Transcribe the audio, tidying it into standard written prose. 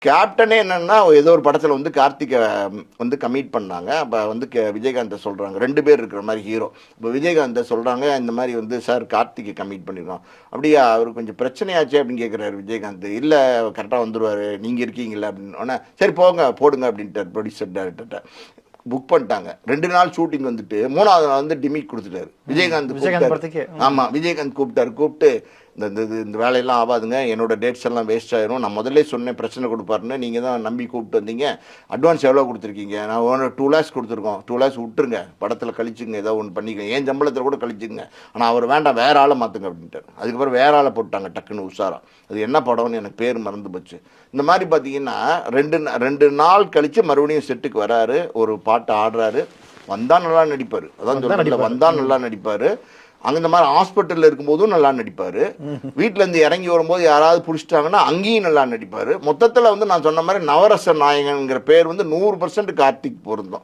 கேப்டனே என்னன்னா ஏதோ ஒரு படத்தில் வந்து கார்த்திகை வந்து கமிட் பண்ணாங்க. அப்போ வந்து விஜயகாந்தை சொல்கிறாங்க, 2 பேர் இருக்கிற மாதிரி ஹீரோ. இப்போ விஜயகாந்தை சொல்கிறாங்க, இந்த மாதிரி வந்து சார் கார்த்திகை கமிட் பண்ணியிருக்கோம். அப்படியா, அவருக்கு கொஞ்சம் பிரச்சனையாச்சு அப்படின்னு கேட்குறாரு விஜயகாந்த். இல்லை கரெக்டாக வந்துடுவார், நீங்கள் இருக்கீங்களா அப்படின்னு. சரி போங்க போடுங்க அப்படின்ட்டார் ப்ரொடியூசர் டேரக்டர்கிட்ட. புக் பண்ணிட்டாங்க. 2 நாள் ஷூட்டிங் வந்துட்டு 3வது நாள் வந்து டிமிக் கொடுத்துட்டாரு விஜயகாந்த். ஆமாம், விஜயகாந்த் கூப்பிட்டு இந்த வேலையெல்லாம் ஆகாதுங்க, என்னோட டேட்ஸ் எல்லாம் வேஸ்ட் ஆயிரும், நான் முதல்ல சொன்னேன் பிரச்சனை கொடுப்பாருன்னு, நீங்கள் தான் நம்பி கூப்பிட்டு வந்தீங்க, அட்வான்ஸ் எவ்வளோ கொடுத்துருக்கீங்க, நான் 2 lakhs கொடுத்துருக்கோம், 2 lakhs விட்டுருங்க, படத்தில் கழிச்சுங்க, ஏதோ ஒன்று பண்ணிக்கங்க, ஏன் சம்பளத்தில் கூட கழிச்சுங்க, ஆனால் அவர் வேண்டாம் வேற ஆளை மாற்றுங்க அப்படின்ட்டார். அதுக்கப்புறம் வேற ஆளை போட்டாங்க டக்குன்னு உஷாரா. அது என்ன படம்னு எனக்கு பேர் மறந்து போச்சு. இந்த மாதிரி பார்த்தீங்கன்னா 2 நாள் கழித்து மறுபடியும் செட்டுக்கு வராரு, ஒரு பாட்டு ஆடுறாரு, வந்தால் நல்லா நடிப்பார். அதான் சொல்ல, வந்தால் நல்லா நடிப்பார். அங்கே இந்த மாதிரி ஹாஸ்பிட்டலில் இருக்கும்போதும் நல்லா நடிப்பார். வீட்டிலேருந்து இறங்கி வரும்போது யாராவது பிடிச்சிட்டாங்கன்னா அங்கேயும் நல்லா நடிப்பார். மொத்தத்தில் வந்து நான் சொன்ன மாதிரி நவரச நாயகன்கிற பேர் வந்து 100% கார்த்திக் பொருந்தும்.